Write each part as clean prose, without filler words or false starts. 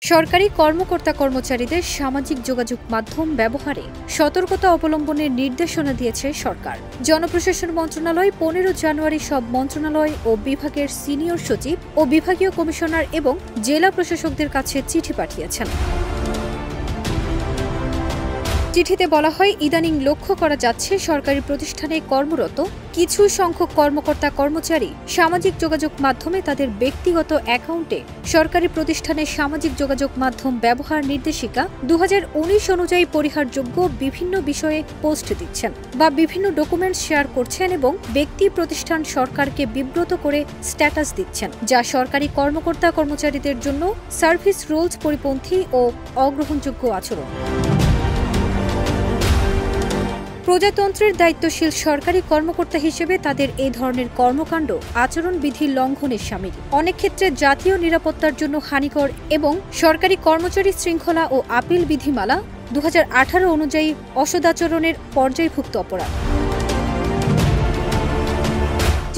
সরকারি কর্মকর্তা-কর্মচারীদের সামাজিক যোগাযোগ মাধ্যম ব্যবহারে সতর্কতা অবলম্বনের নির্দেশনা দিয়েছে সরকার। জনপ্রশাসন মন্ত্রণালয় 15 জানুয়ারি সব মন্ত্রণালয় ও বিভাগের সিনিয়র সচিব ও বিভাগীয় কমিশনার এবং জেলা প্রশাসকদের কাছে চিঠি পাঠিয়েছেন। চিঠিতে বলা হয়, ইদানিং লক্ষ্য করা যাচ্ছে সরকারি প্রতিষ্ঠানে কর্মরত কিছু সংখ্যক কর্মকর্তা-কর্মচারী সামাজিক যোগাযোগ মাধ্যমে তাদের ব্যক্তিগত অ্যাকাউন্টে সরকারি প্রতিষ্ঠানের সামাজিক যোগাযোগ মাধ্যম ব্যবহার নির্দেশিকা 2019 অনুযায়ী পরিহারযোগ্য বিভিন্ন বিষয়ে পোস্ট দিচ্ছেন বা বিভিন্ন ডকুমেন্টস শেয়ার করছেন এবং ব্যক্তি প্রতিষ্ঠান সরকারকে বিব্রত করে স্ট্যাটাস দিচ্ছেন, যা সরকারি কর্মকর্তা-কর্মচারীদের জন্য সার্ভিস রুলস পরিপন্থী ও অগ্রহণযোগ্য আচরণ। প্রজাতন্ত্রের দায়িত্বশীল সরকারি কর্মকর্তা হিসেবে তাদের এই ধরনের কর্মকাণ্ড আচরণবিধি লঙ্ঘনের শামিল, অনেক ক্ষেত্রে জাতীয় নিরাপত্তার জন্য হানিকর এবং সরকারি কর্মচারী শৃঙ্খলা ও আপিল বিধিমালা 2018 অনুযায়ী অসদাচরণের পর্যায়ভুক্ত অপরাধ।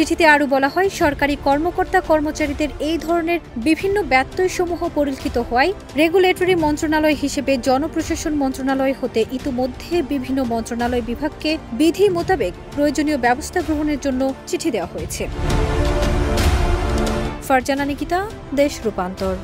চিঠিতে আরও বলা হয়, সরকারি কর্মকর্তা-কর্মচারীদের এই ধরনের বিভিন্ন ব্যত্যয়সমূহ পরিলক্ষিত হওয়ায় রেগুলেটরি মন্ত্রণালয় হিসেবে জনপ্রশাসন মন্ত্রণালয় হতে ইতিমধ্যে বিভিন্ন মন্ত্রণালয় বিভাগকে বিধি মোতাবেক প্রয়োজনীয় ব্যবস্থা গ্রহণের জন্য চিঠি দেওয়া হয়েছে। ফারজানা নিকিতা, দেশ রূপান্তর।